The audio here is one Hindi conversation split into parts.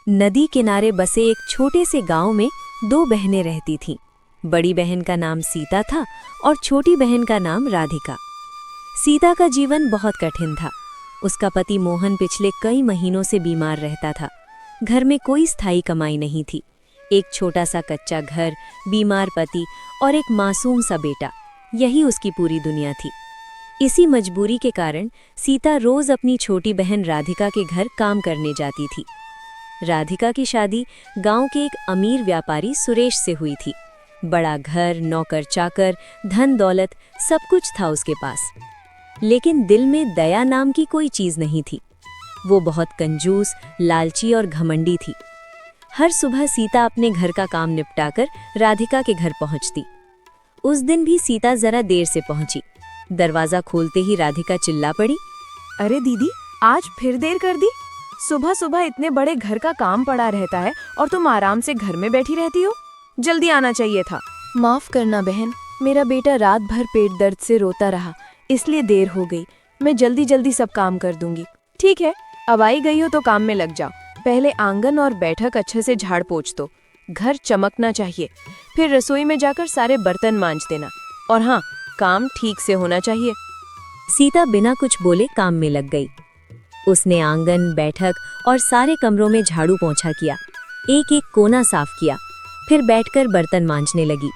नदी किनारे बसे एक छोटे से गांव में दो बहनें रहती थीं। बड़ी बहन का नाम सीता था और छोटी बहन का नाम राधिका। सीता का जीवन बहुत कठिन था। उसका पति मोहन पिछले कई महीनों से बीमार रहता था। घर में कोई स्थायी कमाई नहीं थी। एक छोटा सा कच्चा घर, बीमार पति और एक मासूम सा बेटा, यही उसकी पूरी दुनिया थी। इसी मजबूरी के कारण सीता रोज अपनी छोटी बहन राधिका के घर काम करने जाती थी। राधिका की शादी गांव के एक अमीर व्यापारी सुरेश से हुई थी। बड़ा घर, नौकर चाकर, धन दौलत सब कुछ था उसके पास, लेकिन दिल में दया नाम की कोई चीज नहीं थी। वो बहुत कंजूस, लालची और घमंडी थी। हर सुबह सीता अपने घर का काम निपटाकर राधिका के घर पहुंचती। उस दिन भी सीता जरा देर से पहुंची। दरवाजा खोलते ही राधिका चिल्ला पड़ी, अरे दीदी, आज फिर देर कर दी। सुबह सुबह इतने बड़े घर का काम पड़ा रहता है और तुम आराम से घर में बैठी रहती हो। जल्दी आना चाहिए था। माफ करना बहन, मेरा बेटा रात भर पेट दर्द से रोता रहा, इसलिए देर हो गई। मैं जल्दी जल्दी सब काम कर दूंगी। ठीक है, अब आई गई हो तो काम में लग जाओ। पहले आंगन और बैठक अच्छे से झाड़ पोंछ दो। घर चमकना चाहिए। फिर रसोई में जाकर सारे बर्तन मांज देना। और हाँ, काम ठीक से होना चाहिए। सीता बिना कुछ बोले काम में लग गई। उसने आंगन, बैठक और सारे कमरों में झाड़ू पोंछा किया, एक एक कोना साफ किया, फिर बैठकर बर्तन मांजने लगी।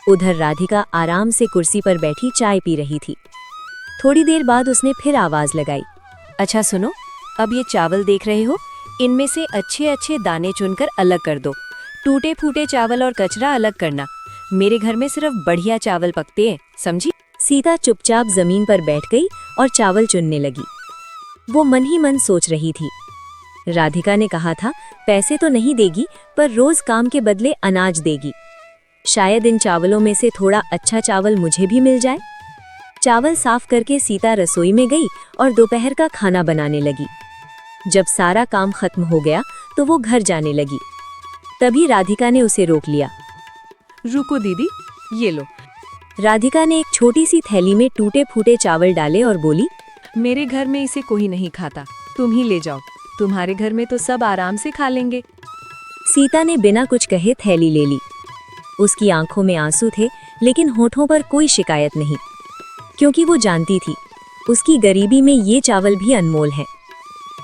उधर राधिका आराम से कुर्सी पर बैठी चाय पी रही थी। थोड़ी देर बाद उसने फिर आवाज लगाई, अच्छा सुनो, अब ये चावल देख रहे हो, इनमें से अच्छे अच्छे दाने चुनकर अलग कर दो। टूटे फूटे चावल और कचरा अलग करना। मेरे घर में सिर्फ बढ़िया चावल पकते हैं, समझी? सीता चुपचाप जमीन पर बैठ गई और चावल चुनने लगी। वो मन ही मन सोच रही थी, राधिका ने कहा था पैसे तो नहीं देगी, पर रोज काम के बदले अनाज देगी। शायद इन चावलों में से थोड़ा अच्छा चावल मुझे भी मिल जाए। चावल साफ करके सीता रसोई में गई और दोपहर का खाना बनाने लगी। जब सारा काम खत्म हो गया तो वो घर जाने लगी। तभी राधिका ने उसे रोक लिया। रुको दीदी, ये लो। राधिका ने एक छोटी सी थैली में टूटे फूटे चावल डाले और बोली, मेरे घर में इसे कोई नहीं खाता, तुम ही ले जाओ। तुम्हारे घर में तो सब आराम से खा लेंगे। सीता ने बिना कुछ कहे थैली ले ली। उसकी आंखों में आंसू थे, लेकिन होठों पर कोई शिकायत नहीं, क्योंकि वो जानती थी उसकी गरीबी में ये चावल भी अनमोल हैं।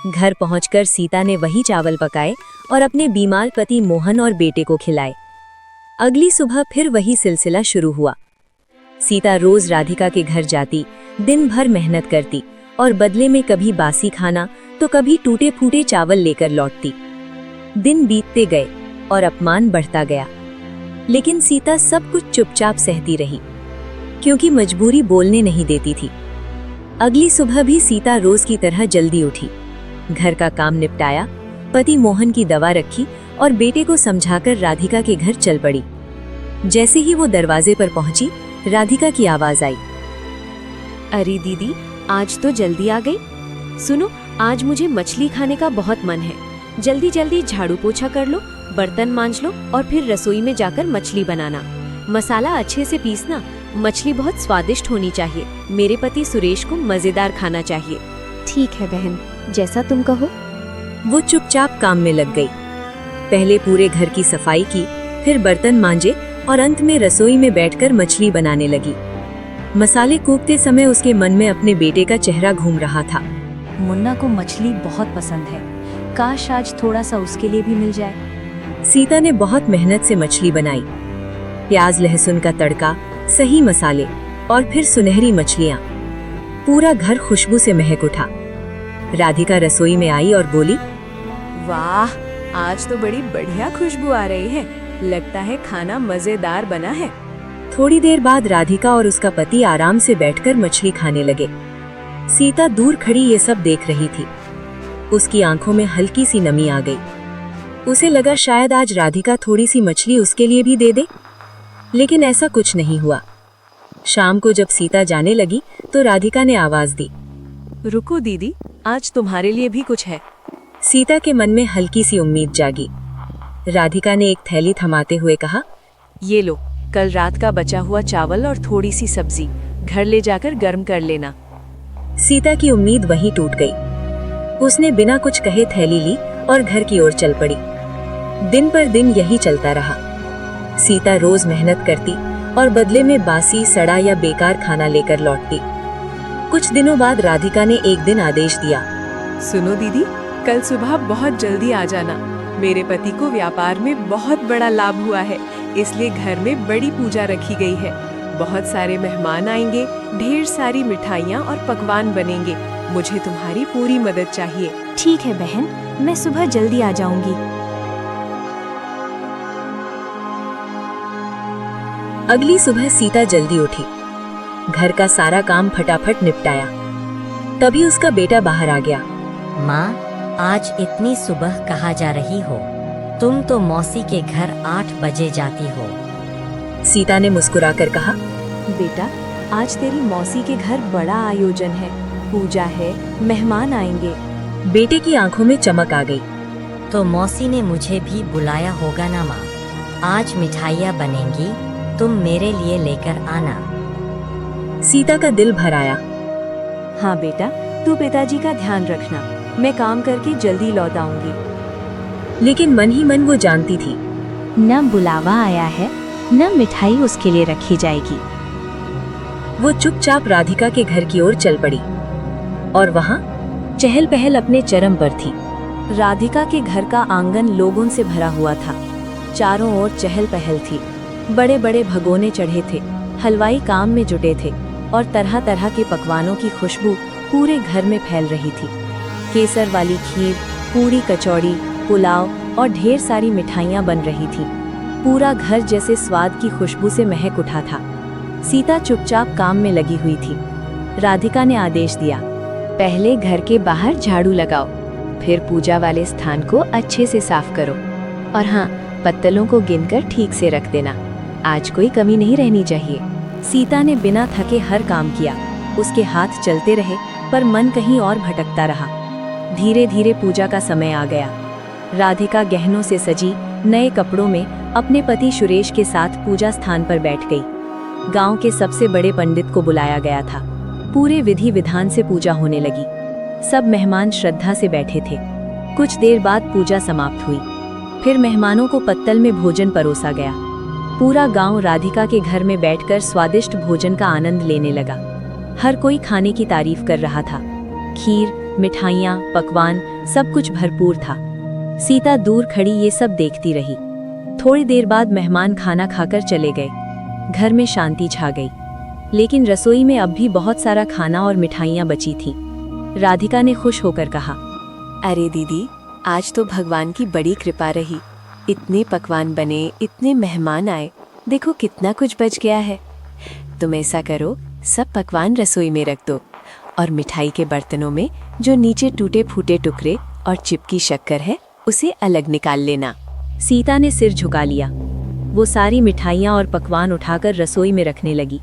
घर पहुंचकर सीता ने वही चावल पकाए और अपने बीमार पति मोहन और बेटे को खिलाए। अगली सुबह फिर वही सिलसिला शुरू हुआ। सीता रोज राधिका के घर जाती, दिन भर मेहनत करती और बदले में कभी बासी खाना तो कभी टूटे फूटे चावल लेकर लौटती। दिन बीतते गए और अपमान बढ़ता गया, लेकिन सीता सब कुछ चुपचाप सहती रही, क्योंकि मजबूरी बोलने नहीं देती थी। अगली सुबह भी सीता रोज की तरह जल्दी उठी, घर का काम निपटाया, पति मोहन की दवा रखी और बेटे को समझाकर राधिका के घर चल पड़ी। जैसे ही वो दरवाजे पर पहुंची, राधिका की आवाज आई, अरे दीदी, आज तो जल्दी आ गई। सुनो, आज मुझे मछली खाने का बहुत मन है। जल्दी जल्दी झाड़ू पोछा कर लो, बर्तन मांज लो और फिर रसोई में जाकर मछली बनाना। मसाला अच्छे से पीसना। मछली बहुत स्वादिष्ट होनी चाहिए। मेरे पति सुरेश को मजेदार खाना चाहिए। ठीक है बहन, जैसा तुम कहो। वो चुपचाप काम में लग गई। पहले पूरे घर की सफाई की, फिर बर्तन मांजे और अंत में रसोई में बैठकर मछली बनाने लगी। मसाले कूटते समय उसके मन में अपने बेटे का चेहरा घूम रहा था। मुन्ना को मछली बहुत पसंद है, काश आज थोड़ा सा उसके लिए भी मिल जाए। सीता ने बहुत मेहनत से मछली बनाई। प्याज लहसुन का तड़का, सही मसाले और फिर सुनहरी मछलियाँ। पूरा घर खुशबू से महक उठा। राधिका रसोई में आई और बोली, वाह, आज तो बड़ी बढ़िया खुशबू आ रही है। लगता है खाना मजेदार बना है। थोड़ी देर बाद राधिका और उसका पति आराम से बैठकर मछली खाने लगे। सीता दूर खड़ी ये सब देख रही थी। उसकी आंखों में हल्की सी नमी आ गई। उसे लगा शायद आज राधिका थोड़ी सी मछली उसके लिए भी दे दे, लेकिन ऐसा कुछ नहीं हुआ। शाम को जब सीता जाने लगी तो राधिका ने आवाज दी, रुको दीदी, आज तुम्हारे लिए भी कुछ है। सीता के मन में हल्की सी उम्मीद जागी। राधिका ने एक थैली थमाते हुए कहा, ये लो, कल रात का बचा हुआ चावल और थोड़ी सी सब्जी घर ले जाकर गर्म कर लेना। सीता की उम्मीद वहीं टूट गई। उसने बिना कुछ कहे थैली ली और घर की ओर चल पड़ी। दिन पर दिन यही चलता रहा। सीता रोज मेहनत करती और बदले में बासी, सड़ा या बेकार खाना लेकर लौटती। कुछ दिनों बाद राधिका ने एक दिन आदेश दिया। सुनो दीदी, कल सुबह बहुत जल्दी आ जाना। मेरे पति को व्यापार में बहुत बड़ा लाभ हुआ है, इसलिए घर में बड़ी पूजा रखी गई है। बहुत सारे मेहमान आएंगे, ढेर सारी मिठाइयाँ और पकवान बनेंगे। मुझे तुम्हारी पूरी मदद चाहिए। ठीक है बहन, मैं सुबह जल्दी आ जाऊंगी। अगली सुबह सीता जल्दी उठी, घर का सारा काम फटाफट निपटाया। तभी उसका बेटा बाहर आ गया। माँ, आज इतनी सुबह कहाँ जा रही हो? तुम तो मौसी के घर 8 बजे जाती हो। सीता ने मुस्कुराकर कहा, बेटा, आज तेरी मौसी के घर बड़ा आयोजन है, पूजा है, मेहमान आएंगे। बेटे की आंखों में चमक आ गई। तो मौसी ने मुझे भी बुलाया होगा ना माँ? आज मिठाइयाँ बनेंगी, तुम मेरे लिए लेकर आना। सीता का दिल भर आया। हाँ बेटा, तू पिताजी का ध्यान रखना, मैं काम करके जल्दी लौट आऊंगी। लेकिन मन ही मन वो जानती थी, न बुलावा आया है, न मिठाई उसके लिए रखी जाएगी। वो चुपचाप राधिका के घर की ओर चल पड़ी और वहाँ चहल पहल अपने चरम पर थी। राधिका के घर का आंगन लोगों से भरा हुआ था। चारों ओर चहल पहल थी। बड़े बड़े भगोने चढ़े थे, हलवाई काम में जुटे थे और तरह तरह के पकवानों की खुशबू पूरे घर में फैल रही थी। केसर वाली खीर, पूरी कचौड़ी, पुलाव और ढेर सारी मिठाइयाँ बन रही थी। पूरा घर जैसे स्वाद की खुशबू से महक उठा था। सीता चुपचाप काम में लगी हुई थी। राधिका ने आदेश दिया, पहले घर के बाहर झाड़ू लगाओ, फिर पूजा वाले स्थान को अच्छे से साफ करो और हाँ, पत्तलों को गिनकर ठीक से रख देना। आज कोई कमी नहीं रहनी चाहिए। सीता ने बिना थके हर काम किया। उसके हाथ चलते रहे पर मन कहीं और भटकता रहा। धीरे धीरे पूजा का समय आ गया। राधिका गहनों से सजी नए कपड़ों में अपने पति सुरेश के साथ पूजा स्थान पर बैठ गई। गांव के सबसे बड़े पंडित को बुलाया गया था। पूरे विधि विधान से पूजा होने लगी। सब मेहमान श्रद्धा से बैठे थे। कुछ देर बाद पूजा समाप्त हुई। फिर मेहमानों को पत्तल में भोजन परोसा गया। पूरा गांव राधिका के घर में बैठकर स्वादिष्ट भोजन का आनंद लेने लगा। हर कोई खाने की तारीफ कर रहा था। खीर, मिठाइयाँ, पकवान, सब कुछ भरपूर था। सीता दूर खड़ी ये सब देखती रही। थोड़ी देर बाद मेहमान खाना खाकर चले गए। घर में शांति छा गई। लेकिन रसोई में अब भी बहुत सारा खाना और मिठाइयाँ बची थीं। राधिका ने खुश होकर कहा, अरे दीदी, आज तो भगवान की बड़ी कृपा रही। इतने पकवान बने, इतने मेहमान आए, देखो कितना कुछ बच गया है। तुम ऐसा करो, सब पकवान रसोई में रख दो और मिठाई के बर्तनों में जो नीचे टूटे फूटे टुकड़े और चिपकी शक्कर है उसे अलग निकाल लेना। सीता ने सिर झुका लिया। वो सारी मिठाइयाँ और पकवान उठाकर रसोई में रखने लगी।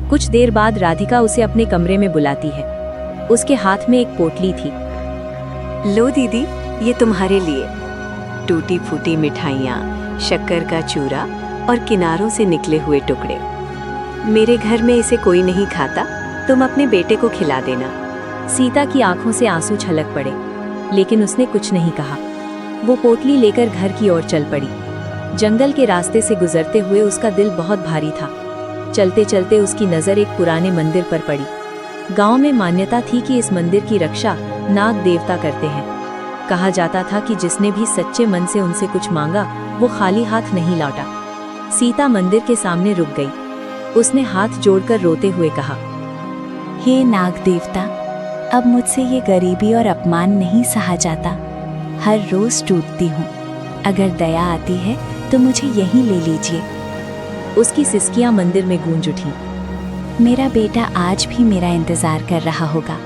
कुछ देर बाद राधिका उसे अपने कमरे में बुलाती है। उसके हाथ में एक पोटली थी। लो दीदी, ये तुम्हारे लिए। टूटी फूटी मिठाइयाँ, शक्कर का चूरा और किनारों से निकले हुए टुकड़े। मेरे घर में इसे कोई नहीं खाता, तुम अपने बेटे को खिला देना। सीता की आंखों से आंसू छलक पड़े, लेकिन उसने कुछ नहीं कहा। वो पोटली लेकर घर की ओर चल पड़ी। जंगल के रास्ते से गुजरते हुए उसका दिल बहुत भारी था। चलते चलते उसकी नज़र एक पुराने मंदिर पर पड़ी। गांव में मान्यता थी कि इस मंदिर की रक्षा नाग देवता करते हैं। कहा जाता था कि जिसने भी सच्चे मन से उनसे कुछ मांगा वो खाली हाथ नहीं लौटा। सीता मंदिर के सामने रुक गई। उसने हाथ जोड़कर रोते हुए कहा, हे नाग देवता, अब मुझसे ये गरीबी और अपमान नहीं सहा जाता। हर रोज टूटती हूँ। अगर दया आती है तो मुझे यहीं ले लीजिए। उसकी सिसकियां मंदिर में गूंज उठी। मेरा बेटा आज भी मेरा इंतजार कर रहा होगा।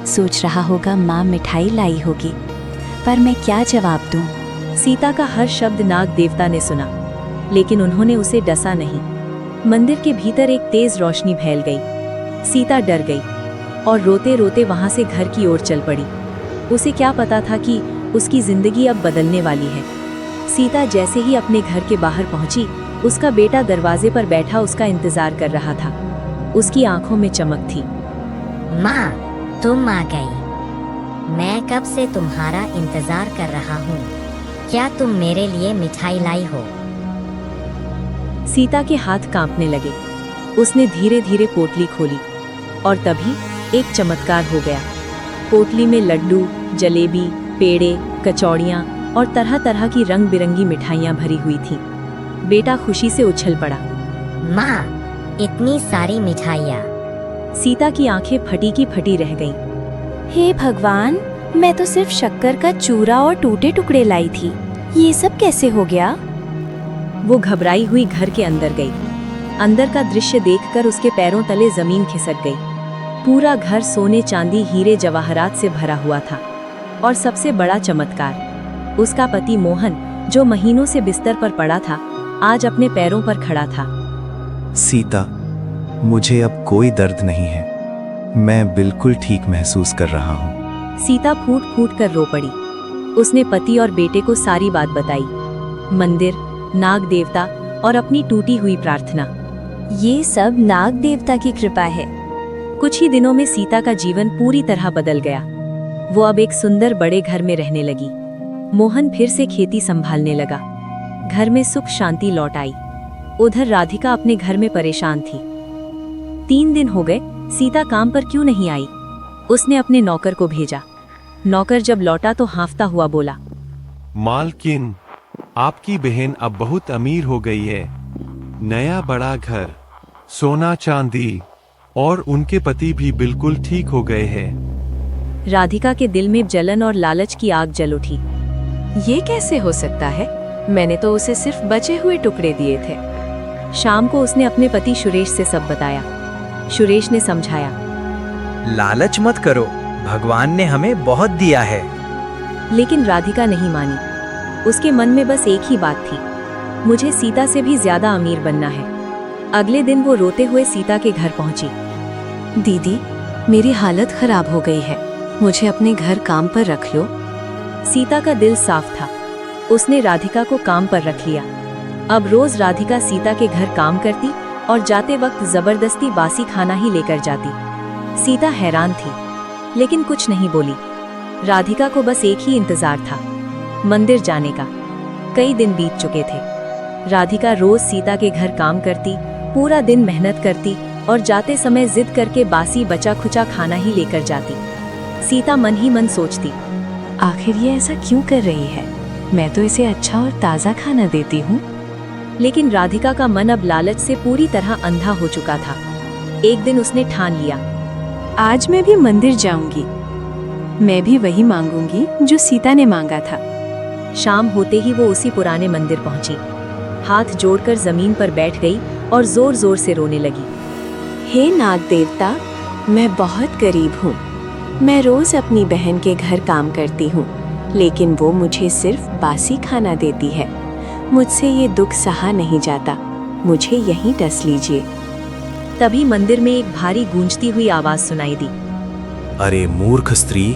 सोच रहा होगा माँ मिठाई लाई होगी, पर मैं क्या जवाब दूँ। सीता का हर शब्द नाग देवता ने सुना, लेकिन उन्होंने उसे डसा नहीं। मंदिर के भीतर एक तेज रोशनी फैल गई। सीता डर गई और रोते रोते वहां से घर की ओर चल पड़ी। उसे क्या पता था कि उसकी जिंदगी अब बदलने वाली है। सीता जैसे ही अपने घर के बाहर पहुंची, उसका बेटा दरवाजे पर बैठा उसका इंतजार कर रहा था। उसकी आंखों में चमक थी। माँ, तुम आ गई। मैं कब से तुम्हारा इंतजार कर रहा हूँ। क्या तुम मेरे लिए मिठाई लाई हो? सीता के हाथ कांपने लगे। उसने धीरे धीरे पोटली खोली और तभी एक चमत्कार हो गया। पोटली में लड्डू, जलेबी, पेड़े, कचौड़ियाँ और तरह तरह की रंग बिरंगी मिठाइयाँ भरी हुई थीं। बेटा खुशी से उछल पड़ा। माँ, इतनी सारी मिठाइयाँ। सीता की आंखें फटी की फटी रह गईं। हे भगवान, मैं तो सिर्फ शक्कर का चूरा और टूटे टुकड़े लाई थी, ये सब कैसे हो गया? वो घबराई हुई घर के अंदर गई। अंदर का दृश्य देखकर उसके पैरों तले जमीन खिसक गई। पूरा घर सोने, चांदी, हीरे जवाहरात से भरा हुआ था। और सबसे बड़ा चमत्कार, उसका पति मोहन, जो महीनों से बिस्तर पर पड़ा था, आज अपने पैरों पर खड़ा था। सीता, मुझे अब कोई दर्द नहीं है। मैं बिल्कुल ठीक महसूस कर रहा हूँ। सीता फूट फूट कर रो पड़ी। उसने पति और बेटे को सारी बात बताई। मंदिर, नाग देवता और अपनी टूटी हुई प्रार्थना। ये सब नाग देवता की कृपा है। कुछ ही दिनों में सीता का जीवन पूरी तरह बदल गया। वो अब एक सुंदर बड़े घर में रहने लगी। मोहन फिर से खेती संभालने लगा। घर में सुख शांति लौट आई। उधर राधिका अपने घर में परेशान थी। 3 दिन हो गए, सीता काम पर क्यों नहीं आई? उसने अपने नौकर को भेजा। नौकर जब लौटा तो हाँफता हुआ बोला, मालकिन, आपकी बहन अब बहुत अमीर हो गई है। नया बड़ा घर, सोना चांदी और उनके पति भी बिल्कुल ठीक हो गए हैं। राधिका के दिल में जलन और लालच की आग जल उठी। ये कैसे हो सकता है? मैंने तो उसे सिर्फ बचे हुए टुकड़े दिए थे। शाम को उसने अपने पति सुरेश से सब बताया। सुरेश ने समझाया, लालच मत करो, भगवान ने हमें बहुत दिया है। लेकिन राधिका नहीं मानी। उसके मन में बस एक ही बात थी, मुझे सीता से भी ज्यादा अमीर बनना है। अगले दिन वो रोते हुए सीता के घर पहुंची। दीदी, मेरी हालत खराब हो गई है, मुझे अपने घर काम पर रख लो। सीता का दिल साफ था। उसने राधिका को काम पर रख लिया। अब रोज राधिका सीता के घर काम करती और जाते वक्त जबरदस्ती बासी खाना ही लेकर जाती। सीता हैरान थी, लेकिन कुछ नहीं बोली। राधिका को बस एक ही इंतजार था, मंदिर जाने का। कई दिन बीत चुके थे। राधिका रोज सीता के घर काम करती, पूरा दिन मेहनत करती और जाते समय जिद करके बासी बचा खुचा खाना ही लेकर जाती। सीता मन ही मन सोचती, आखिर ये ऐसा क्यों कर रही है? मैं तो इसे अच्छा और ताज़ा खाना देती हूँ। लेकिन राधिका का मन अब लालच से पूरी तरह अंधा हो चुका था। एक दिन उसने ठान लिया, आज मैं भी मंदिर जाऊंगी। मैं भी वही मांगूंगी जो सीता ने मांगा था। शाम होते ही वो उसी पुराने मंदिर पहुंची। हाथ जोड़कर जमीन पर बैठ गई और जोर जोर से रोने लगी। हे नाग देवता, मैं बहुत गरीब हूँ। मैं रोज अपनी बहन के घर काम करती हूँ, लेकिन वो मुझे सिर्फ बासी खाना देती है। मुझसे ये दुख सहा नहीं जाता, मुझे यहीं डस लीजिए। तभी मंदिर में एक भारी गूंजती हुई आवाज सुनाई दी। अरे मूर्ख स्त्री,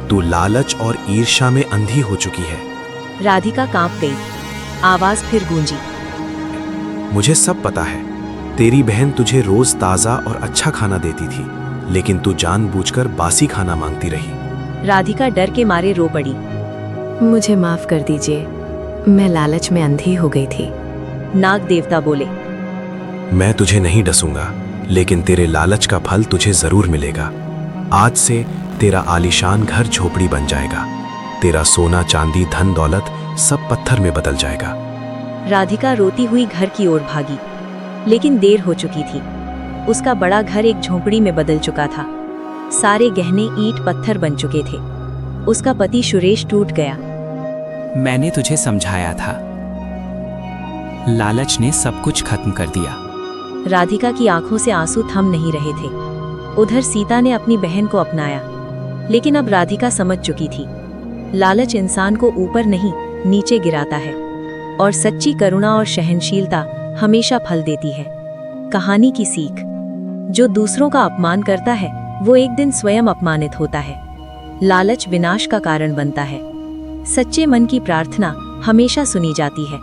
तू लालच और ईर्ष्या में अंधी हो चुकी है। राधिका कांप गई। आवाज फिर गूंजी, मुझे सब पता है, तेरी बहन तुझे रोज ताज़ा और अच्छा खाना देती थी, लेकिन तू जानबूझकर बासी खाना मांगती रही। राधिका डर के मारे रो पड़ी। मुझे माफ कर दीजिए, मैं लालच में अंधी हो गई थी। नाग देवता बोले, मैं तुझे नहीं डसूंगा, लेकिन तेरे लालच का फल तुझे जरूर मिलेगा। आज से तेरा आलीशान घर झोपड़ी बन जाएगा। तेरा सोना चांदी धन दौलत सब पत्थर में बदल जाएगा। राधिका रोती हुई घर की ओर भागी, लेकिन देर हो चुकी थी। उसका बड़ा घर एक झोंपड़ी में बदल चुका था। सारे गहने ईंट पत्थर बन चुके थे। उसका पति सुरेश टूट गया। मैंने तुझे समझाया था, लालच ने सब कुछ खत्म कर दिया। राधिका की आंखों से आंसू थम नहीं रहे थे। उधर सीता ने अपनी बहन को अपनाया, लेकिन अब राधिका समझ चुकी थी, लालच इंसान को ऊपर नहीं नीचे गिराता है, और सच्ची करुणा और सहनशीलता हमेशा फल देती है। कहानी की सीख, जो दूसरों का अपमान करता है वो एक दिन स्वयं अपमानित होता है। लालच विनाश का कारण बनता है। सच्चे मन की प्रार्थना हमेशा सुनी जाती है।